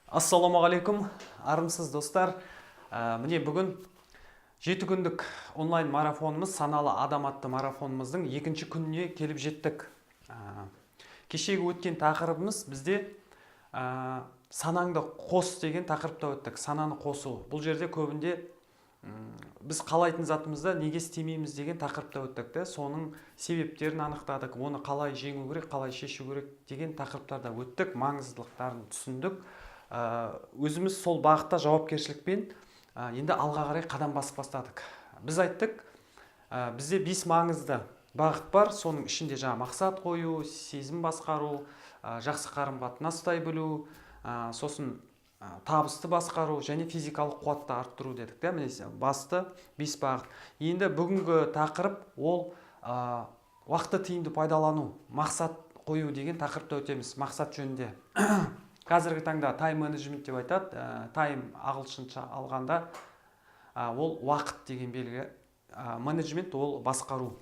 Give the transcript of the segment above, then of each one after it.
Ассаламағалейкум, армысыз достар. Міне бүгін 7 күндік онлайн марафонымыз, саналы адам атты марафонымыздың екінші күніне келіп жеттік. Кешегі өткен тақырыбымыз бізде санаңды қос деген тақырыпта өттік. Сананы қосу. Бұл жерде көбінде біз қалайтын затымызды неге істемейміз деген тақырыпта өттік. Соның себептерін анықтадық. Оны қалай жеңу керек, қалай шешу керек деген тақырыптарда өттік. Маңыздылықтарын түсіндік. Өзіміз сол бағытта жауапкершілікпен енді алға қарай қадам басып бастадық. Біз айттық, бізде 5 маңызды бағыт бар. Соның ішінде мақсат қою, сезім басқару, жақсы қарым-қатынас ұстай білу, сосын табысты басқару және физикалық қуатты арттыру дедік. Міне басты 5 бағыт. Енді бүгінгі тақырып ол уақытты тиімді пайдалану, мақсат қою деген тақырыпта өтеміз. Мақсат жөнінде. Қазіргі таңда тайм менеджмент деп айтады. Тайм ағылшынша алғанда ол уақыт деген белгі. Менеджмент ол басқару.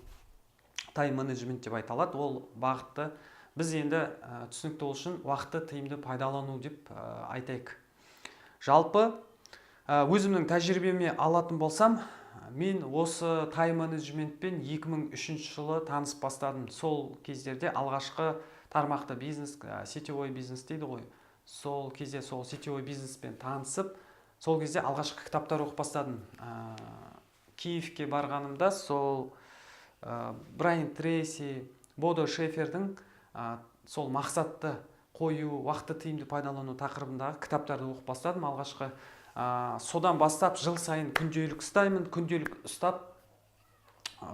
Тайм менеджмент деп айталады. Ол бағытты біз енді түсінікті болу үшін уақытты тиімді пайдалану деп айтайық. Жалпы өзімнің тәжірибеме алатын болсам, мен осы тайм менеджментпен 2003 жылы танысып бастадым. Сол кездерде алғашқы тармақты бизнес, сетевой бизнес дейді ғой. Сол кезде сол сетевой бизнеспен танысып, сол кезде алғашқы кітаптар оқып бастадым. Киевке барғанымда сол Брайан Трейси, Бодо Шефердің сол мақсатты қою, уақытты тиімді пайдалану тақырыбындағы кітаптарды оқып бастадым алғашқы. Содан бастап жыл сайын күнделік ұстаймын. Күнделік ұстап,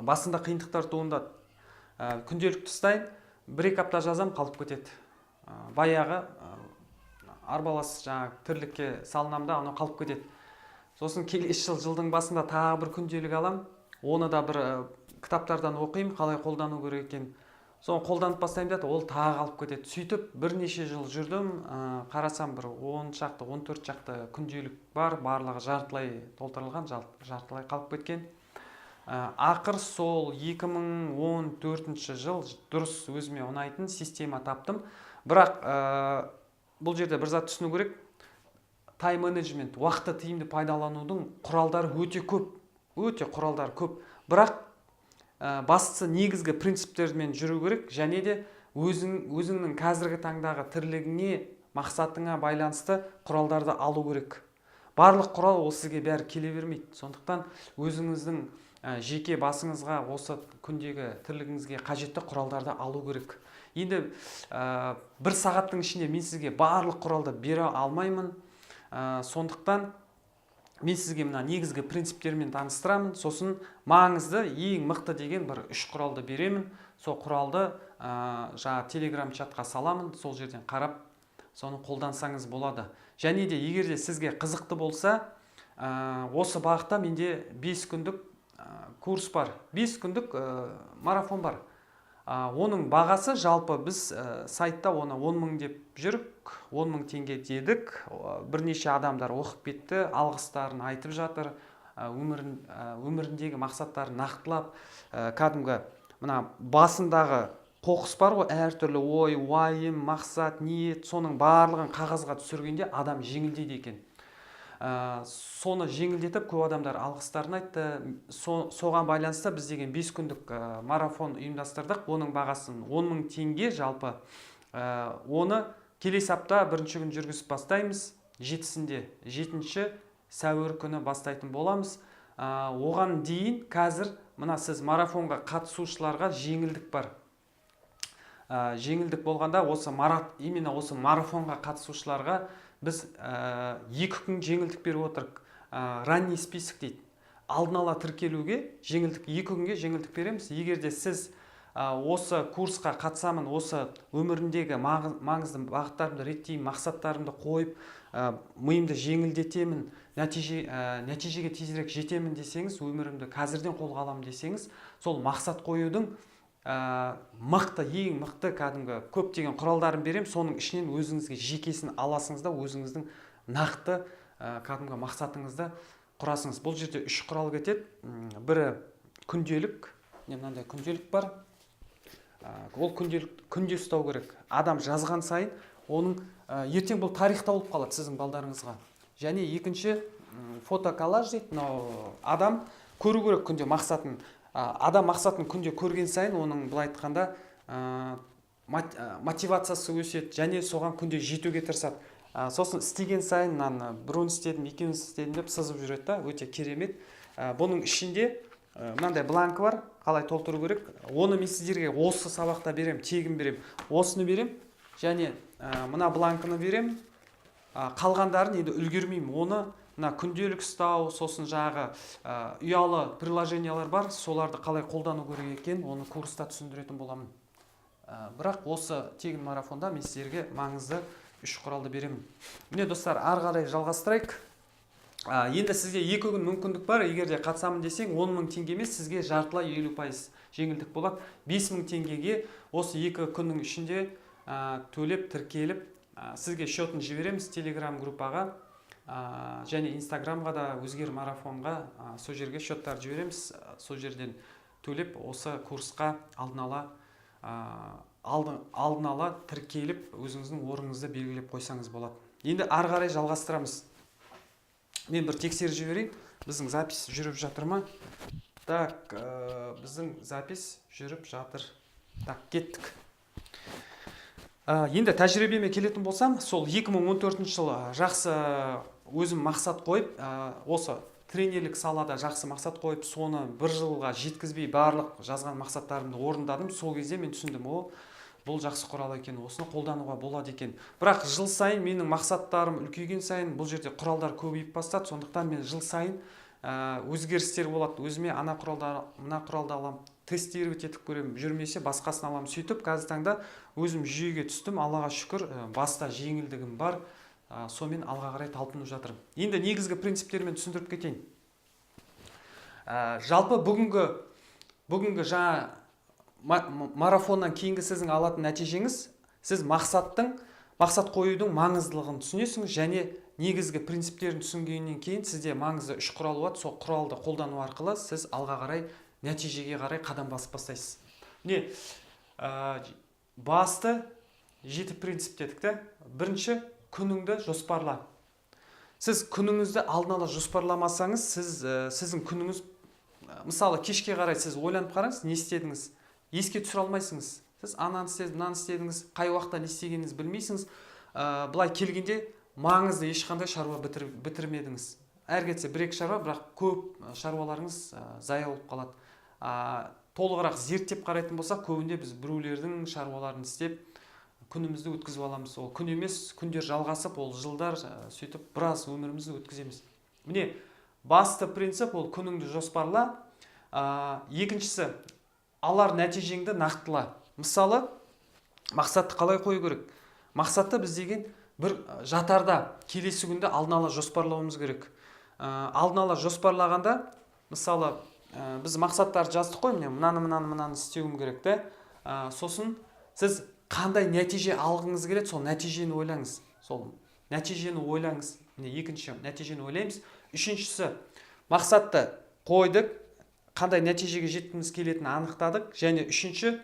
басында қиындықтар туындады. Күнделікті ұстаймын, 1-2 апта жазам, қалып кетеді. Баяғы арбалас тірлікке салынамда, аны қалып кетеді. Сосын келесі жылдың басында тағы бір күнделік алам. Оны да бір кітаптардан оқимын, қалай қолдану керек екен. Соны қолданып бастаймын да, ол тағы қалып кетеді. Сөйтіп бірнеше жыл жүрдім. Қарасам бір 10 шақты, 14 шақты күнделік бар, барлығы жартылай толтырылған, жартылай қалып кеткен. Ақыр сол 2014 жыл дұрыс өзіме ұнайтын система таптым. Бірақ бұл жерде бір зат түсіну керек. Тайм менеджмент, уақытты тиімді пайдаланудың құралдары өте көп. Өте құралдары көп. Бірақ бастысы негізгі принциптермен жүру керек, және де өзіңнің қазіргі таңдағы тірлігіңе, мақсатыңа байланысты құралдарды алу керек. Барлық құрал ол сізге бәрі келе бермейді. Сондықтан өзіңіздің жеке басыңызға, осы күндегі тірлігіңізге қажетті құралдарды алу керек. Енді 1 сағаттың ішінде мен сізге барлық құралды бере алмаймын. Сондықтан мен сізге мына негізгі принциптермен таныстырамын. Сосын маңызды, ең мықты деген бір 3 құралды беремін. Сол құралды Telegram чатқа саламын. Сол жерден қарап, соны қолдансаңыз болады. Және де егер де сізге қызықты болса, осы бағытта менде 5 күндік курс бар. 5 күндік марафон бар. Оның бағасы жалпы біз сайтта оны 10 000 деп жүрік, 10 000 теңге дедік. Бірнеше адамдар оқып кетті, алғыстарын айтып жатыр, өміріндегі мақсаттарын нақтылап, кәдімгі мына басындағы қоқыс бар ғой, әртүрлі ой, уайым, мақсат, ниет, соның барлығын қағазға түсіргенде адам жеңілдейді екен. Соны жеңілдетіп, көп адамдар алғыстарын айтты. Соған байланысты біз деген 5 күндік марафон ұйымдастырдық. Оның бағасын 10 000 теңге жалпы. Оны келесі апта 1-ші күн жүргізіп бастаймыз. 7-ші сәуір күні бастайтын боламыз. Оған дейін қазір мына сіз марафонға қатысушыларға жеңілдік бар. Жеңілдік болғанда именно осы марафонға қатысушыларға біз 2 күн жеңілдік беріп отырық. Ранний список дейді. Алдын ала тіркелуге жеңілдік, 2 күнге жеңілдік береміз. Егер де сіз осы курсқа қатысамын, осы өмірімдегі маңызды бағыттарымды реттеймін, мақсаттарымды қойып, миымды жеңілдетемін, нәтижеге тезірек жетемін десеңіз, өмірімді қазірден қолға аламын десеңіз, сол мақсат қоюдың мықты, ең мықты кәдімгі көптеген құралдарын берем. Соның ішінен өзіңізге жекесін аласыңыз да, өзіңіздің нақты кәдімгі мақсатыңызды құрасыңыз. Бұл жерде 3 құрал кетеді. Бірі күнделік, мынандай күнделік бар. Ол күнде ұстау керек. Адам жазған сайын оның ертең бұл тарихта болып қалады сіздің балдарыңызға. Және екінші фотоколлаж дейді. Мынау адам көру керек күнде мақсатын. Адам мақсатын күнде көрген сайын оның былай айтқанда мотивациясы өседі және соған күнде жетуге тырысады. Сосын істеген сайын мынаны біреуін істедім, екеуін істедім деп сызып жүреді да, өте керемет. Бұның ішінде мынандай бланкі бар, қалай толтыру керек. Оны мен сіздерге осы сабақта берем, тегін берем. Осыны берем және мына бланкыны берем. Қалғандарын енді үлгермеймін. Оны мына күнделік ұстау, сосын жағы ұялы приложениялар бар, соларды қалай қолдану керек екен, оны курста түсіндіретін боламын. Бірақ осы тегін марафонда мен сіздерге маңызды 3 құралды беремін. Міне достар, ары қарай жалғастырайық. Енді сізге 2 күн мүмкіндік бар. Егер де қатысамын десең 10 000 теңге емес, сізге жартылай 50% жеңілдік болады. 5 000 теңгеге осы 2 күннің ішінде төлеп, тіркеліп, сізге счетін жібереміз Telegram группаға және Instagramға да өзгер марафонға сол жерге счеттар жібереміз. Сол жерден төлеп осы курсқа алдын ала тіркеліп өзіңіздің орныңызды белгілеп қойсаңыз болады. Енді ары қарай жалғастырамыз. Мен бір тексеріп жіберейін, біздің запись жүріп жатыр ма? Так, біздің запись жүріп жатыр. Так, кеттік. Енді тәжірибеме келетін болсам, сол 2014 жылы жақсы өзім мақсат қойып, осы тренерлік салада жақсы мақсат қойып, соны бір жылға жеткізбей барлық жазған мақсаттарымды орындадым. Сол кезде мен түсіндім, бұл жақсы құрал екен, осыны қолдануға болады екен. Бірақ жыл сайын менің мақсаттарым үлкейген сайын бұл жерде құралдар көбейіп бастады. Сондықтан мен жыл сайын өзгерістер болады. Өзіме ана құралды, мына құралды аламын, тестировать етіп көремін, жүрмесе басқасын аламын. Сөйтіп қазіргі таңда өзім жүйеге түстім. Аллаға шүкір, баста жеңілдігім бар. Сонымен алға қарай талпынып жатырмын. Енді негізгі принциптермен түсіндіріп кетейін. Жалпы бүгінгі жаңа марафоннан кейінгі сіздің алатын нәтижеңіз, сіз мақсат қоюдың маңыздылығын түсінесіңіз және негізгі принциптерін түсінгеннен кейін сізде маңызды 3 құрал болады. Сол құралды қолдану арқылы сіз алға қарай, нәтижеге қарай қадам басып бастайсыз. Міне, басты 7 принцип дедік те. Бірінші, күніңді жоспарла. Сіз күніңізді алдын ала жоспарламасаңыз, сіздің күніңіз, мысалы кешке қарай сіз ойланып қараңыз, не істедіңіз? Еске түсіре алмайсыңыз. Сіз ананы істедіңіз, мынаны істедіңіз, қай уақытта не істегеніңізді білмейсіңіз. Былай келгенде маңызды ешқандай шаруа бітірмедіңіз. Әр кетсе 1-2 шаруа, бірақ көп шаруаларыңыз зая болып қалады. Толығырақ зерттеп қарайтын болсақ, көбінде біз біреулердің шаруаларын істеп күнімізді өткізіп аламыз. Ол күн емес, күндер жалғасып, ол жылдар сөйтіп біраз өмірімізді өткіземіз. Міне, басты принцип ол күніңді жоспарла. Екіншісі, алар нәтижеңді нақтыла. Мысалы, мақсатты қалай қою керек? Мақсатты біз деген бір жатарда келесі күнде алдын ала жоспарлауымыз керек. Алдын ала жоспарлағанда, мысалы, біз мақсаттар жаздық қой, мынаны істеуім керек те. Сосын сіз қандай нәтиже алғыңыз келеді, сол нәтижені ойлаңыз. Сол нәтижені ойлаңыз. Екінші нәтижені ойлаймыз. Үшіншісі, мақсатты қойдық, қандай нәтижеге жеткіміз келетінін анықтадық. Және үшінші,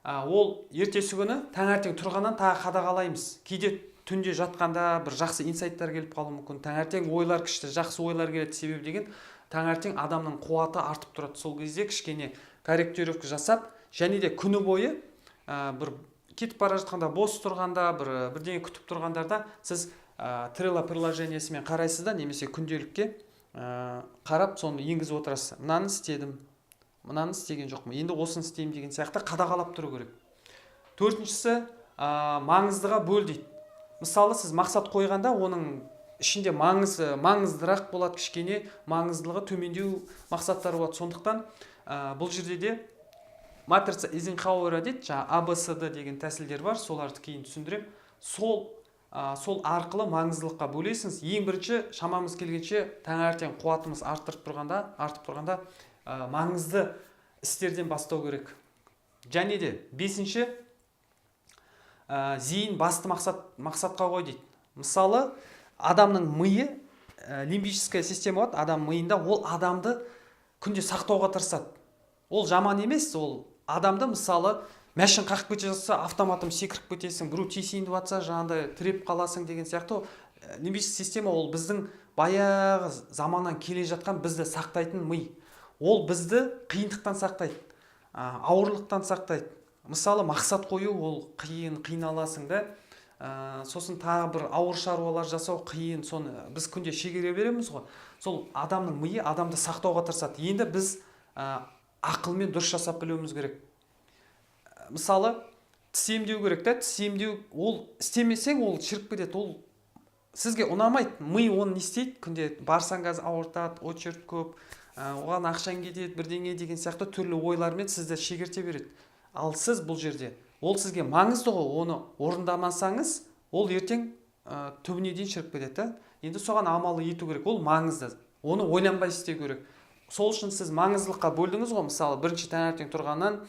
ол ертесі күні таңертең тұрғаннан тағы қадағалаймыз. Кейде түнде жатқанда бір жақсы инсайттар келіп қалуы мүмкін. Таңертең ойлар күшті, жақсы ойлар келеді. Себебі деген таңертең адамның қуаты артып тұрады. Сол кезде кішкене корректировка жасап, және де күні бойы бір кетіп бара жатқанда, бос тұрғанда, бірдеңе күтіп тұрғандарда сіз Trello приложениесімен қарайсыз да, немесе күнделікке қарап, соны енгізіп отырасыз. Мынаны істедім, мынаны істеген жоқпын, енді осыны істеймін деген сияқты қадағалап тұру керек. Төртіншісі, маңыздыға бөл дейді. Мысалы, сіз мақсат қойғанда, оның ішінде маңыздырақ болады, кішкене маңыздылығы төмендеу мақсаттар болады. Сондықтан бұл жерде де матрица Эйзенхауэр дейді, ABCD деген тәсілдер бар, соларды кейін түсіндірем. Сол арқылы маңыздылыққа бөлесіңіз. Ең бірінші, шамамыз келгенше таңертең қуатымыз артып тұрғанда маңызды істерден бастау керек. Және де бесінші, зейін басты мақсатқа қой дейді. Мысалы, адамның миы, лимбическая система болады, адам миында, ол адамды күнде сақтауға тырысады. Ол жаман емес, ол адамды мысалы машин қақып кете жатса автоматом секіріп кетесің, біреу тиісейін деп жатса жаңағыдай тіреп қаласың деген сияқты. Лимбический система ол біздің баяғы заманнан келе жатқан бізді сақтайтын ми. Ол бізді қиындықтан сақтайды, ауырлықтан сақтайды. Мысалы мақсат қою ол қиын, қиналасың да. Сосын тағы бір ауыр шаруалар жасау қиын, соны біз күнде шегере береміз ғой. Сол адамның миы адамды сақтауға тырысады. Енді біз ақылмен дұрыс жасап білуіміз керек. Мысалы тіс емдеу керек та, тіс емдеу ол істемесең ол шіріп кетеді, ол сізге ұнамайды. Ми оны не істейді? Күнде барсаң қазір ауыртады, очередь көп, оған ақшаң кетеді, бірдеңе деген сияқты түрлі ойлармен сізді шегерте береді. Ал сіз бұл жерде ол сізге маңызды ғой, оны орындамасаңыз, ол ертең түбіне дейін шіріп кетеді. Енді соған амалы ету керек, ол маңызды. Оны ойланбай істеу керек. Сол үшін сіз маңыздылыққа бөлдіңіз ғой, мысалы бірінші таңертең тұрғаннан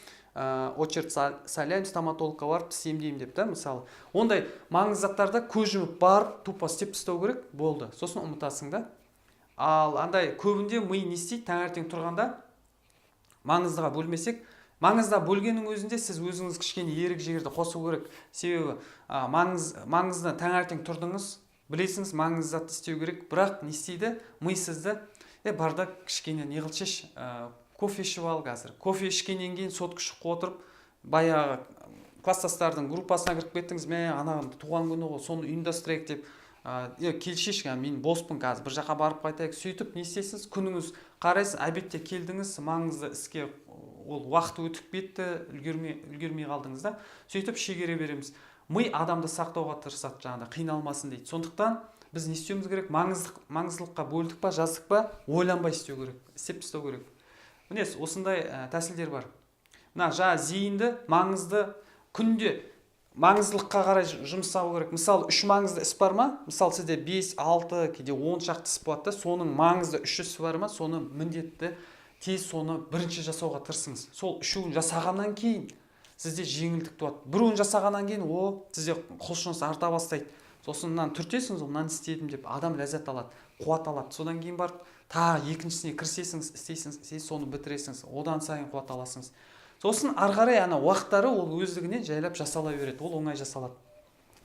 очередь сайлаймын, стоматологқа барып тіс емдеймін деп та, мысалы. Ондай маңызды заттарда көз жұмып барып тупо істеп тастау керек, болды. Сосын ұмытасың да. Ал андай көбінде ми не істейді? Таңертең тұрғанда маңыздыға бөлмесек, маңызда бөлгеннің өзінде сіз өзіңіз кішкене ерік жігерді қосу керек. Себебі маңызды таңертең тұрдыңыз, білесіңіз, маңызды затты істеу керек, бірақ не істейді? Ми сізді барда кішкене не қыл шеш, кофе ішіп ал қазір. Кофе ішкеннен кейін сотка ішіп отырып, баяғы класстастардың группасына кіріп кеттіңіз, ана туған күні ғой, соны ұйымдастырайық деп, келшеш, мен боспын қазір, бір жаққа барып қайтайық. Сөйтіп не істейсіз? Күніңіз қарайсыз, обедте келдіңіз, маңызды іске ол уақыт өтіп кетті, үлгермей қалдыңыз да. Сөйтіп шегере береміз. Ми адамды сақтауға тырысады, жаңағыда қиналмасын дейді. Сондықтан біз не істеуіміз керек? Маңыздылыққа бөлдік па, жаздық па, ойланбай істеу керек, істеп тастау керек. Міне осындай тәсілдер бар. Мына жаңа зейінді, маңызды күнде маңыздылыққа қарай жұмсау керек. Мысалы 3 маңызды іс бар ма? Мысалы сізде 5, 6, кейде 10 шақты іс болады да, соның маңызды 3 ісі бар ма? Соны міндетті тез соны бірінші жасауға тырысыңыз. Сол үшеуін жасағаннан кейін сізде жеңілдік туады. Біреуін жасағаннан кейін сізде құлшыныс арта бастайды. Сосын мынаны түртесіңіз, мынаны істедім деп адам ләззат алады, қуат алады. Содан кейін барып тағы екіншісіне кірісесіңіз, істейсіңіз, сіз соны бітіресіңіз, одан сайын қуат аласыңыз. Сосын ары қарай ана уақыттары ол өздігінен жайлап жасала береді, ол оңай жасалады.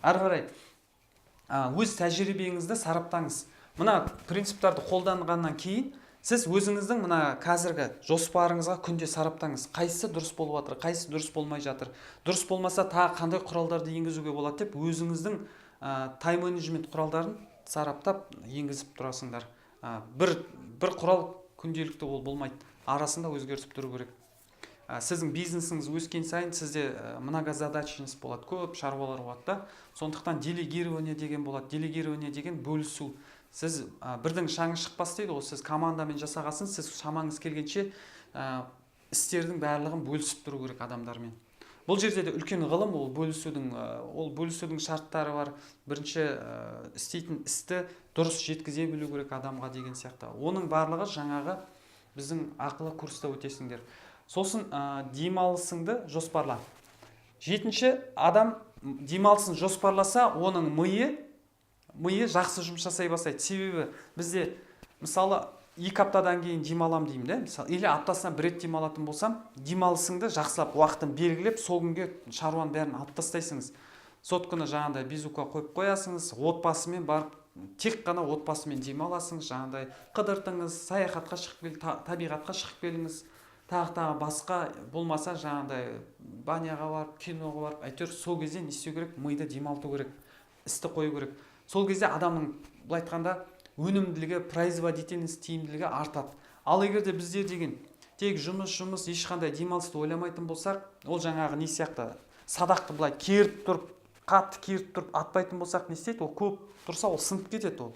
Ары қарай өз тәжірибеңізді сараптаңыз. Мына принциптарды қолданғаннан кейін сіз өзіңіздің мына қазіргі жоспарыңызға күнде сараптаңыз. Қайсысы дұрыс болып жатыр, қайсысы дұрыс болмай жатыр. Дұрыс болмаса тағы қандай құралдарды енгізуге болады деп өзіңіздің тайм-менеджмент құралдарын сараптап енгізіп тұрасыңдар. Бір құрал күнделікті ол болмайды. Арасында өзгертіп тұру керек. Сіздің бизнесіңіз өскен сайын сізде многозадачность болады, көп шаруалар болады да. Сондықтан делегирование деген болады. Делегирование деген бөлісу. Сіз бірдің шаңы шықпас дейді ғой, сіз командамен жасағасын, сіз шамаңыз келгенше істердің барлығын бөлісіп тұру керек адамдармен. Бұл жерде де үлкен ғылым, ол бөлісудің шарттары бар. Бірінші істейтін істі дұрыс жеткізе білу керек адамға деген сияқты. Оның барлығы жаңағы біздің ақылы курста өтесіңдер. Сосын демалысыңды жоспарла. 7-ші адам демалысын жоспарласа, оның миы жақсы жұмыс жасай бастайды. Себебі бізде мысалы 2 аптадан кейін демалам деймін де, мысалы, или аптасына 1 рет демалатын болсам, демалысыңды жақсылап уақытын белгілеп, сол күнге шаруаның бәрін алып тастайсыңыз. Сотканы жаңағыдай безука қойып қоясыңыз, отбасымен барып, тек қана отбасымен демаласыңыз, жаңағыдай қыдыртыңыз, саяхатқа шығып келіңіз, табиғатқа шығып келіңіз, тағы басқа болмаса жаңағыдай баняға барып, киноға барып, әйтеуір сол кезде не істеу керек? Миды демалту керек, істі қою керек. Сол кезде адамның былай айтқанда өнімділігі, производительность, тиімділігі артады. Ал егер де бізде деген тек жұмыс, ешқандай демалысты ойламайтын болсақ, ол жаңағы не сияқты садақты былай керіп тұрып, қатты керіп тұрып атпайтын болсақ, не істейді? Ол көп тұрса, ол сынып кетеді ол.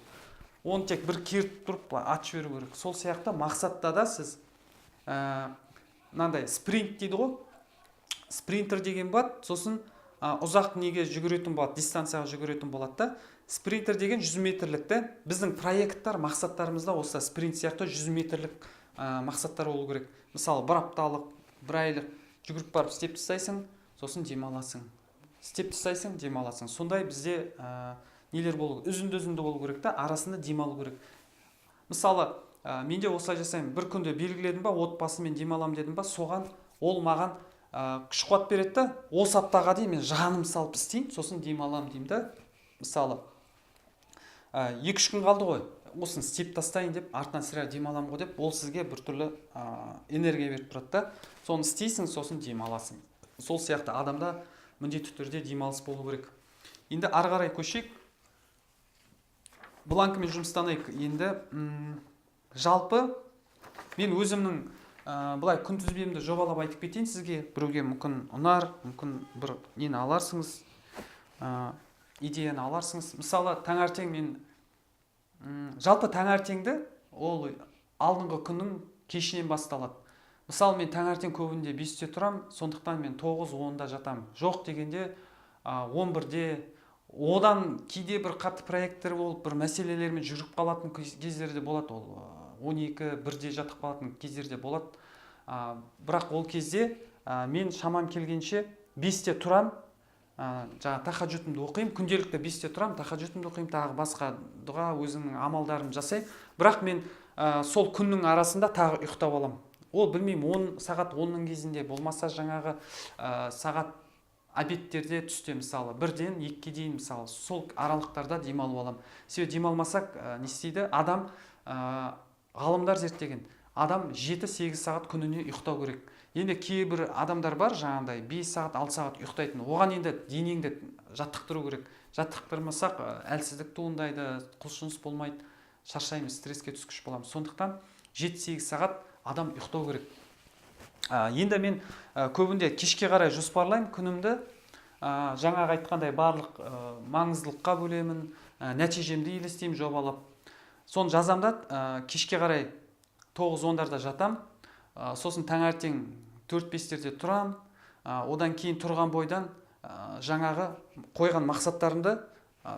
Оны тек бір керіп тұрып атып жіберу керек. Сол сияқты мақсатта да сіз мынандай спринт дейді ғой. Спринтер деген болады, сосын ұзақ неге жүгіретін болады, дистанцияға жүгіретін болады да. Спринтер деген 100 метрлікті. Біздің проекттар, мақсаттарымызда осы спринт сияқты 100 метрлік мақсаттар болу керек. Мысалы, 1 апталық, 1 айлық жүгіріп барып істеп тастайсың, сосын демаласың. Істеп тастайсың, демаласың. Сондай бізде нелер болу керек, үзінді болу керек та, арасында демалу керек. Мысалы, менде осылай жасаймын, бір күнде белгіледім ба, отбасымен демалам дедім ба, соған ол маған күш қуат береді да, осы аптаға дейін мен жаным салып істеймін, сосын демаламын деймін да. Мысалы 2-3 күн қалды ғой, осыны істеп тастайын деп, артынан сірә демаламын ғой деп, ол сізге біртүрлі энергия беріп тұрады да. Соны істейсің, сосын демаласың. Сол сияқты адамда міндетті түрде демалыс болу керек. Енді ары қарай көшейік. Бланкымен жұмыстанайық. Енді жалпы мен өзімнің былай күнтізбемді жобалап айтып кетейін сізге. Біреуге мүмкін ұнар, мүмкін бір нені аларсыңыз, идеяны аларсыңыз. Мысалы, таңертең мен жалпы таңертеңді ол алдыңғы күннің кешінен басталады. Мысалы, мен таңертең көбінде 5-те тұрам, сондықтан мен 9-10-да жатам. Жоқ дегенде 11-де, одан кейде бір қатты проекттер болып, бір мәселелермен жүріп қалатын кездерде болады. Ол 12-1-де жатып қалатын кездерде болады. Бірақ ол кезде мен шамам келгенше 5-те тұрам, жаңа тахаджудымды оқимын, күнделікті 5-те тұрам, тахаджудымды оқимын, тағы басқа дұға, өзімнің амалдарымды жасаймын. Бірақ мен сол күннің арасында тағы ұйықтап аламын. Ол білмеймін, сағат 10-ның кезінде болмаса жаңағы сағат обедтерде түсте мысалы 1-ден 2-ге дейін мысалы сол аралықтарда демалып аламын. Себебі демалмасақ не істейді? Адам, ғалымдар зерттеген, адам 7-8 сағат күніне ұйықтау керек. Енді кейбір адамдар бар, жаңағыдай 5 сағат, 6 сағат ұйықтайтын. Оған енді денеңді жаттықтыру керек. Жаттықтырмасақ әлсіздік туындайды, құлшыныс болмайды, шаршаймыз, стресске түскіш боламыз. Сондықтан 7-8 сағат адам ұйықтау керек. Енді мен көбінде кешке қарай жоспарлаймын күнімді. Жаңағы айтқандай барлық маңыздылыққа бөлемін, нәтижемді елестеймін жобалап. Соны жазамда, кешке қарай 9-10-дарда жатам. Сосын таңертең 4-5-терде тұрам. Одан кейін тұрған бойдан жаңағы қойған мақсаттарымды,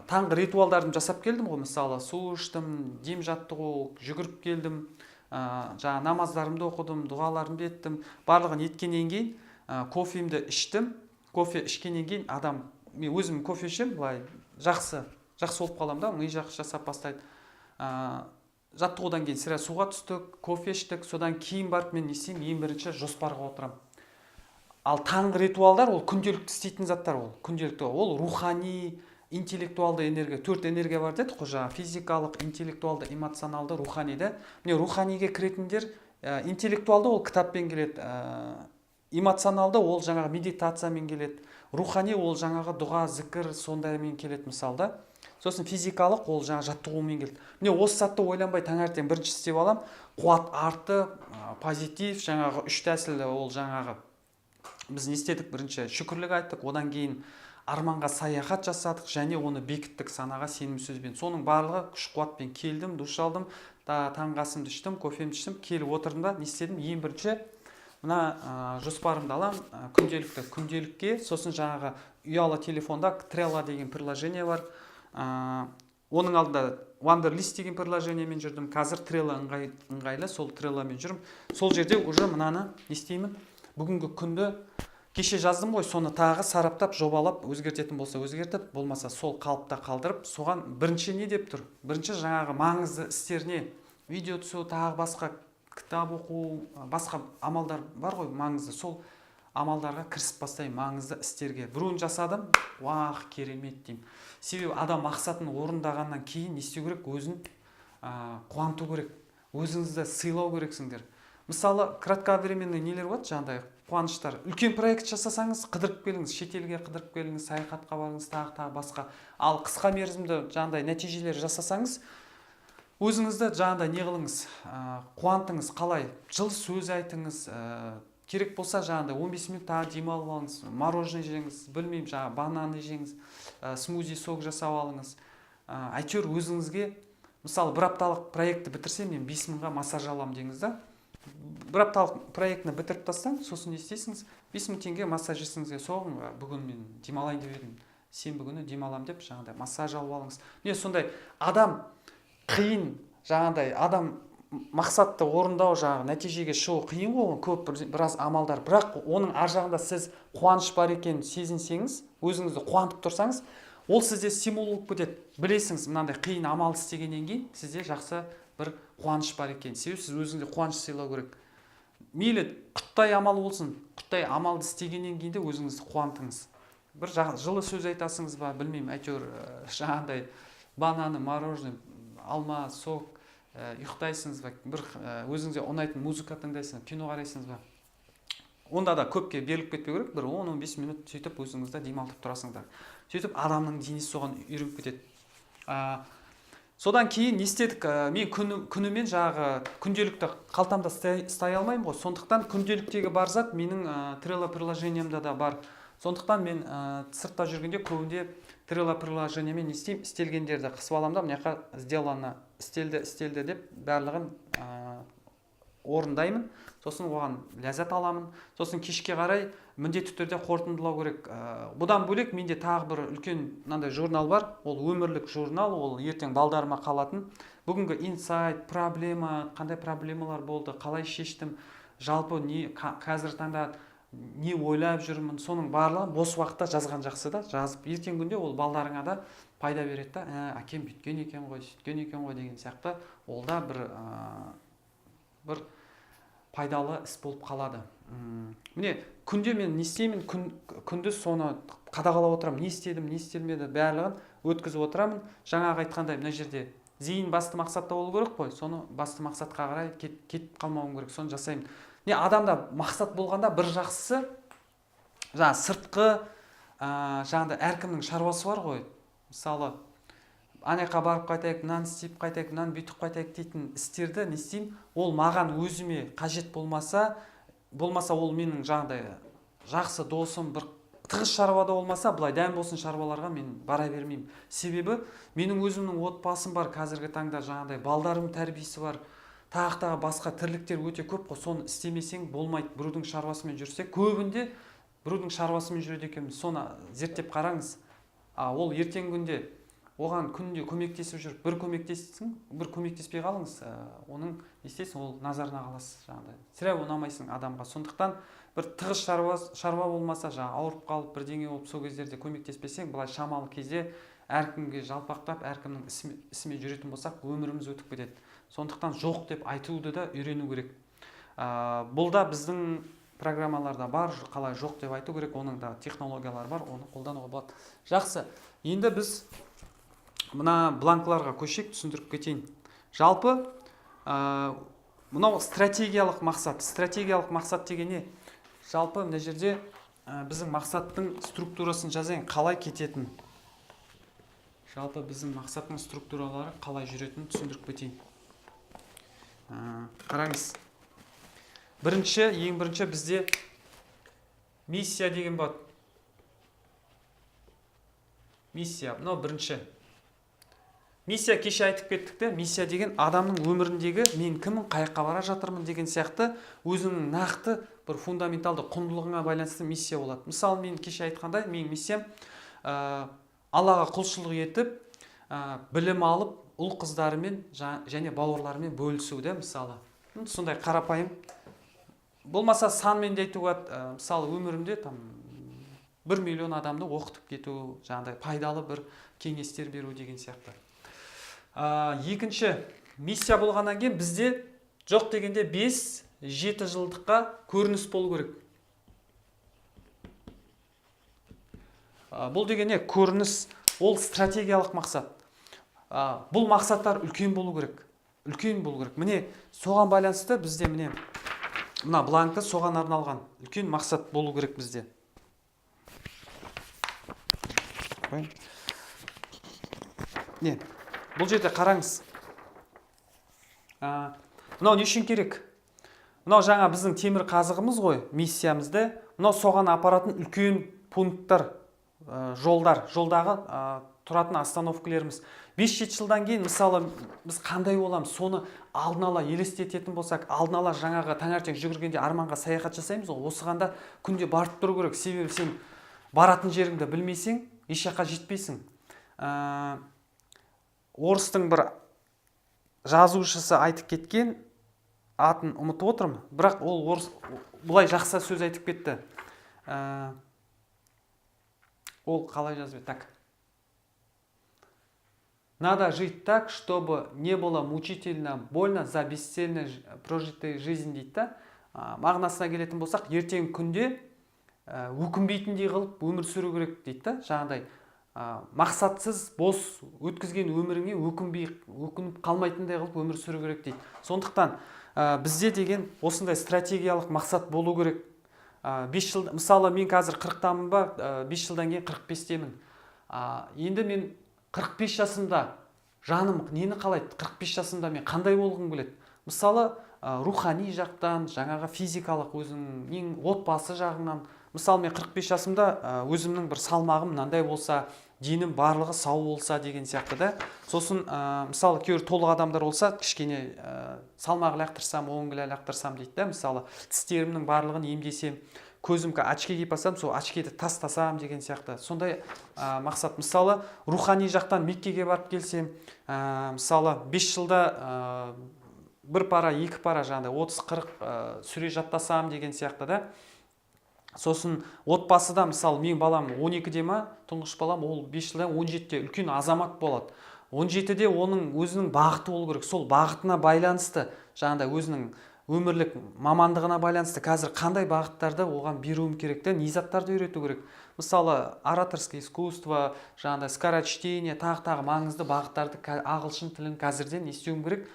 таңғы ритуалдарды жасап келдім ғой. Мысалы, су іштім, дем жаттығу, жүгіріп келдім, жаңа намаздарымды оқыдым, дұғаларымды еттім. Барлығын еткеннен кейін кофемді іштім. Кофе ішкеннен кейін мен өзім кофе ішем, былай жақсы болып қалам да, ми жақсы жасап бастайды. Жаттығудан кейін сірә суға түстік, кофе іштік, содан кейін барып мен несем ең бірінші жоспарға отырам. Ал таңғы ритуалдар ол күнделікті істейтін заттар, ол күнделікті, ол рухани, интеллектуалды энергия, 4 энергия бар дедік қой, жаңа физикалық, интеллектуалды, эмоционалды, рухани да. Міне руханиге кіретіндер, интеллектуалды ол кітаппен келеді, эмоционалды ол жаңағы медитациямен келеді, рухани ол жаңағы дұға, зікір сондаймен келеді мысалда. Сосын физикалық ол жаңа жаттығумен келді. Міне осы сәтті ойланбай таңертең бірінші істеп алам, қуат арты, позитив, жаңағы 3 тәсілі ол жаңағы біз не істедік? Бірінші шүкірлік айттық, одан кейін арманға саяхат жасадық, және оны бекіттік санаға сенім сөзбен. Соның барлығы күш қуатпен келдім, душ алдым, таңғы асымды іштім, кофемді іштім, келіп отырдым да, не істедім? Ең бірінші мына жоспарымды алам, күнделікке, сосын жаңағы ұялы телефонда Trello деген приложение бар. Оның алдында Wunderlist деген приложениемен жүрдім. Қазір Trello ыңғайлы, сол Trelloмен жүрмін. Сол жерде уже мынаны не істеймін? Бүгінгі күнді кеше жаздым ғой, соны тағы сараптап, жобалап, өзгертетін болса өзгертіп, болмаса сол қалыпта қалдырып, соған бірінші не деп тұр? Бірінші жаңағы маңызды істеріне видео түсу, тағы басқа кітап оқу, басқа амалдар бар ғой маңызды. Сол амалдарға кірісіп бастаймын, маңызды істерге. Біреуін жасадым, уах, керемет деймін. Себебі адам мақсатын орындағаннан кейін не істеу керек? Өзін қуанту керек, өзіңізді сыйлау керексіңдер. Мысалы, кратковременный нелер болады, жаңағыдай қуаныштар. Үлкен проект жасасаңыз, қыдырып келіңіз, шетелге қыдырып келіңіз, саяхатқа барыңыз, тағы басқа. Ал қысқа мерзімді жаңағыдай нәтижелер жасасаңыз, өзіңізді жаңағыдай не қылыңыз, қуантыңыз, қалай? Жылы сөз айтыңыз, керек болса жаңағыдай 15 минут тағы демалып алыңыз, мороженое жеңіз, білмеймін, жаңағы бананы жеңіз, смузи сок жасап алыңыз. Әйтеуір өзіңізге, мысалы, бір апталық проектті бітірсем, мен 5 мыңға массаж аламын деңіз да. Бір апталық проектіні бітіріп тастаң, сосын не істейсіңіз? 5 мың теңге массаж жасыңызға соғың, бүгін мен демалайын деп едім, сенбі күні демалам деп, жаңағыдай массаж алып алыңыз. Не сондай адам қиын, жаңағыдай адам мақсатты орындау, жаңағы нәтижеге шығу қиын ғой, көп біраз амалдар, бірақ оның ар жағында сіз қуаныш бар екенін сезінсеңіз, өзіңізді қуантып тұрсаңыз, ол сізде стимул болып кетеді. Білесіңіз, мынандай қиын амал істегеннен кейін сізде жақсы бір қуаныш бар екен. Себебі сіз өзіңізге қуаныш сыйлау керек. мейлі құттай амал болсын, құттай амалды істегеннен кейін де өзіңізді қуантыңыз. Бір жылы сөз айтасыңыз ба, білмеймін, әйтеуір жаңағыдай бананы, мороженое, алма, сок, ұйықтайсыңыз ба, бір өзіңізге ұнайтын музыка тыңдайсыңыз, кино қарайсыңыз ба. Онда да көпке беріліп кетпеу керек, бір 10-15 минут сөйтіп өзіңізді демалтып тұрасыңыздар. Сөйтіп адамның денесі соған үйреніп кетеді. Содан кейін не істедік? Мен күнімен жағы күнделікті қалтамда ұстай алмаймын ғой. Сондықтан күнделіктегі бар зат менің Trello приложениемда да бар. Сондықтан мен сыртта жүргенде көбінде Trello приложениемен не істеймін? Істелгендерді қысып аламын да, мына жаққа сделано, істелді деп барлығын орындаймын. Сосын оған ләззат аламын. Сосын кешке қарай міндетті түрде қорытындылау керек. Бұдан бөлек менде тағы бір үлкен мынандай журнал бар. Ол өмірлік журнал, ол ертең балдарыма қалатын. Бүгінгі инсайт, проблема, қандай проблемалар болды, қалай шештім, жалпы қазір таңда не ойлап жүрмін, соның барлығын бос уақытта жазған жақсы да, жазып ертең күнде ол балдарыңа да пайда береді да, әкем бүйткен екен ғой, сөйткен екен ғой деген сияқты, ол да бір пайдалы іс болып қалады. Міне, күнде мен не істеймін, күндіз соны қадағалап отырамын, не істедім, не істелмеді, барлығын өткізіп отырамын. Жаңағы айтқандай, мына жерде зейін басты мақсатта болу керек қой, соны басты мақсатқа қарай кетіп қалмауым керек, соны жасаймын. Не, адамда мақсат болғанда бір жақсысы, жаңа сыртқы, жаңағыда әркімнің шаруасы бар ғой. Мысалы, анаяққа барып қайтайық, мынаны істеп қайтайық, мынаны бүйтіп қайтайық дейтін істерді не істеймін? Ол маған өзіме қажет болмаса ол менің жаңағыдай жақсы досым, бір тығыз шаруада болмаса, былай дәм болсын шаруаларға мен бара бермеймін. Себебі менің өзімнің отбасым бар, қазіргі таңда жаңағыдай балдарым тәрбиесі бар, тағы басқа тірліктер өте көп қой. Соны істемесең болмайды. Біреудің шаруасымен жүрсек, көбінде біреудің шаруасымен жүреді екенбіз. Соны зерттеп қараңыз. Ол ертеңгі күнде оған күнде көмектесіп жүріп, бір көмектессің, бір көмектеспей қалыңыз, оның естесің, ол назарына қаласыз жаңағыдай. Сірә ұнамайсың адамға. Сондықтан бір тығыз шаруа болмаса, ауырып қалып, бірдеңе болып, сол кездерде көмектеспесең, былай шамалы кезде әркімге жалпақтап, әркімнің ісімен жүретін болсақ, өміріміз өтіп кетеді. Сондықтан жоқ деп айтуды да үйрену керек. Бұл да біздің программаларда бар, қалай жоқ деп айту керек, оның да технологиялары бар, оны қолдануға болады. Жақсы. Енді біз мына бланкыларға көшейік, түсіндіріп кетейін. Жалпы, мынау стратегиялық мақсат. Стратегиялық мақсат деген не? Жалпы мына жерде біздің мақсаттың структурасын жазайын, қалай кететін. Жалпы біздің мақсаттың структуралары қалай жүретінін түсіндіріп кетейін. Қараңыз. Ең бірінші бізде миссия деген бар. Миссия, мынау бірінші. Миссия кеше айтып кеттік те, миссия деген адамның өміріндегі мен кіммін, қайыққа бара жатырмын деген сияқты өзінің нақты бір фундаменталды құндылығына байланысты миссия болады. Мысалы, мен кеше айтқандай, менің миссиям Аллаға құлшылық етіп, білім алып, ұл қыздарымен және бауырларымен бөлісу де, мысалы. Сондай қарапайым. Болмаса санмен де айтуға, мысалы, өмірімде 1 миллион адамды оқытып кету, жаңағыдай пайдалы бір кеңестер беру деген сияқты. Екінші, миссия болғаннан кейін бізде жоқ дегенде 5-7 жылдыққа көрініс болу керек. Бұл деген не? Көрініс, ол стратегиялық мақсат. Бұл мақсаттар үлкен болу керек. Үлкен болу керек. Міне, соған байланысты бізде мына бланкі соған арналған. Үлкен мақсат болу керек бізде. Не? Бұл жерде қараңыз. Мынау не үшін керек? Мынау жаңа біздің темір қазығымыз ғой, миссиямызды. Мынау соған апаратын үлкен пункттар, жолдағы тұратын остановкаларымыз. 5-7 жылдан кейін, мысалы, біз қандай боламыз, соны алдын ала елестететін болсақ, алдын ала жаңағы таңертең жүгіргенде арманға саяхат жасаймыз ғой, осығанда күнде барып тұру керек. Себебі сен баратын жеріңді білмесең, еш жаққа жетпейсің. Орыстың бір жазушысы айтып кеткен, атын ұмытып отырмын, бірақ ол орыс бұлай жақсы сөз айтып кетті. Ол қалай жазып еді? Так. Надо жить так, чтобы не было мучительно больно за бесцельно прожитой жизнь дейді. мағынасына келетін болсақ, ертеңгі күнде өкінбейтіндей қылып өмір сүру керек дейді да. Жаңағыдай мақсатсыз бос өткізген өміріңе өкініп қалмайтындай қылып өмір сүру керек дейді. Сондықтан бізде деген осындай стратегиялық мақсат болу керек. 5 жыл, мысалы мен қазір 40-тамын ба, 5 жылдан кейін 45-темін. Енді мен 45 жасымда жаным нені қалайды? 45 жасымда мен қандай болғым келеді? Мысалы рухани жақтан, жаңағы физикалық өзіңнің отбасы жағынан. Мысалы мен 45 жасымда өзімнің бір салмағым мынандай болса, денім барлығы сау болса деген сияқты да. Сосын мысалы кейбір толық адамдар болса, кішкене салмақ лақтырсам, оң кіло лақтырсам дейді да. Мысалы тістерімнің барлығын емдесем, көзімге очки киіп алсам, сол очкиді тастасам деген сияқты. Сондай мақсат. Мысалы рухани жақтан Меккеге барып келсем, мысалы 5 жылда бір пара, екі пара, жаңағыдай 30-40 сүре жаттасам деген сияқты да. Сосын отбасыда, мысалы мен балам 12-де ма, тұңғыш балам, ол 5 жылдан 17-де үлкен азамат болады. 17-де оның өзінің бағыты болу керек. Сол бағытына байланысты, жаңағыдай өзінің өмірлік мамандығына байланысты қазір қандай бағыттарды оған беруім керек те, не заттарды үйрету керек. Мысалы ораторское искусство, жаңағыдай скорочтение, тағы маңызды бағыттарды ағылшын тілін қазірден естуім керек.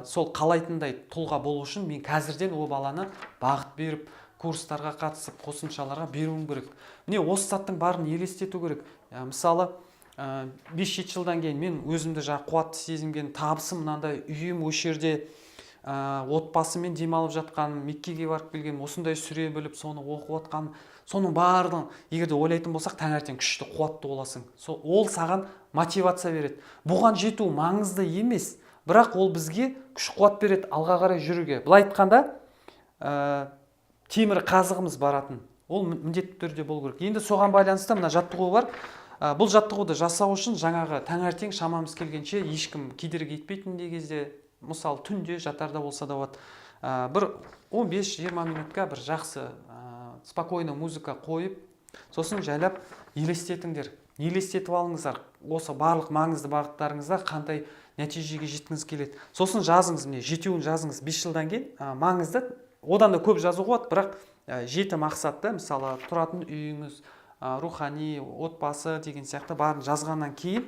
Сол қалайтындай тұлға болу үшін мен қазірден ол баланы бағыт беріп, курстарға қатысып, қосымшаларға беруім керек. Міне осы заттың барын елестету керек. Мысалы 5-7 жылдан кейін мен өзімді қуатты сезінген, табысым мынандай, үйім осы жерде, отбасымен демалып жатқан, Меккеге барып келген, осындай сүре біліп, соны оқып отқан, соның барлығын егерде ойлайтын болсақ, таңертең күшті, қуатты боласың. Ол саған мотивация береді. Бұған жету маңызды емес, бірақ ол бізге күш қуат береді алға қарай жүруге. Былай айтқанда, темір қазығымыз баратын. Ол міндетті түрде болу керек. Енді соған байланысты мына жаттығу бар. Бұл жаттығуды жасау үшін жаңағы таңертең шамамыз келгенше ешкім кедергі етпейтіндей кезде, мысалы түнде жатарда болса да болады, бір 15-20 минутқа бір жақсы спокойно музыка қойып, сосын жайлап елестетіңдер. Елестетіп алыңыздар. Осы барлық маңызды бағыттарыңызда қандай нәтижеге жеткіңіз келеді. Сосын жазыңыз, міне жетеуін жазыңыз. 5 жылдан кейін маңызды, одан да көп жазуға болады, бірақ 7 мақсатты, мысалы тұратын үйіңіз, рухани, отбасы деген сияқты барын жазғаннан кейін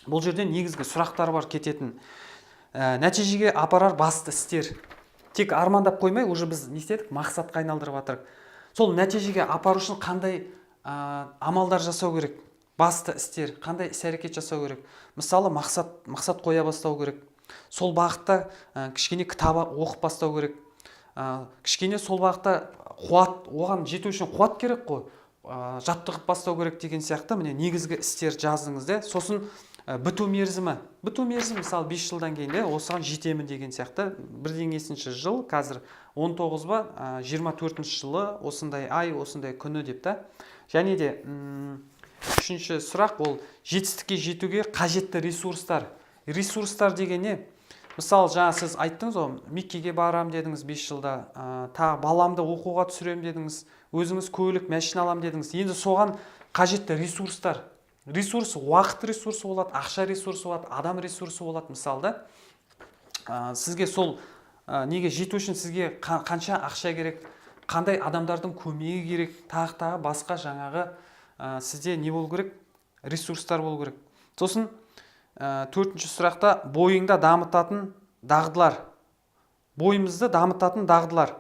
бұл жерде негізгі сұрақтар бар кететін. Нәтижеге апарар басты істер. Тек армандап қоймай, уже біз не істедік? Мақсатқа айналдырып жатырық. Сол нәтижеге апару үшін қандай амалдар жасау керек? Басты істер, қандай іс-әрекет жасау керек? Мысалы мақсат қоя бастау керек. Сол бағытта кішкене кітап оқып бастау керек. Кішкене сол бағытта қуат, оған жету үшін қуат керек қой. Жаттығып бастау керек деген сияқты, міне негізгі істер жаздыңыз да. Сосын біту мерзімі. Біту мерзімі мысалы 5 жылдан кейін де осыған жетемін деген сияқты. Бірдеңесінші жыл, қазір 19 ба, 24-ші жылы осындай ай, осындай күні деп та. Және де үшінші сұрақ, ол жетістікке жетуге қажетті ресурстар. Ресурстар деген не? Мысалы, жаңа сіз айттыңыз, Меккеге барам дедіңіз 5 жылда, тағы баламды оқуға түсірем дедіңіз, өзіңіз көлік, машина алам дедіңіз. Енді соған қажетті ресурстар. Ресурс, уақыт ресурсы болады, ақша ресурсы болады, адам ресурсы болады, мысалы да. Сізге сол неге жету үшін сізге қанша ақша керек, қандай адамдардың көмегі керек, тағы басқа жаңағы сізде не болу керек? Ресурстар болу керек. Сосын 4-ші сұрақта бойыңда дамытатын дағдылар. Бойымызды дамытатын дағдылар.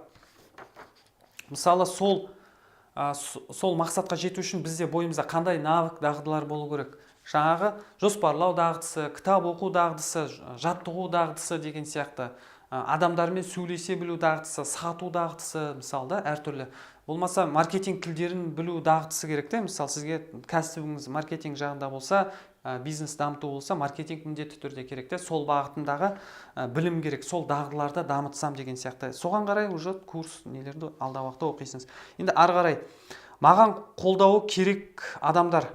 Мысалы сол мақсатқа жету үшін бізде бойымызда қандай навык, дағдылар болу керек? Жаңағы жоспарлау дағдысы, кітап оқу дағдысы, жаттығу дағдысы деген сияқты, адамдармен сөйлесе білу дағдысы, сату дағдысы, мысалы да әртүрлі. Болмаса маркетинг тілдерін білу дағдысы керек те. Мысалы сізге кәсібіңіз маркетинг жағында болса, бизнес дамыту болса, маркетинг міндетті түрде керек те. Сол бағытындағы білім керек, сол дағдыларды дамытсам деген сияқты. Соған қарай уже курс нелерді алда уақытта оқисыңыз. Енді ары қарай маған қолдауы керек адамдар.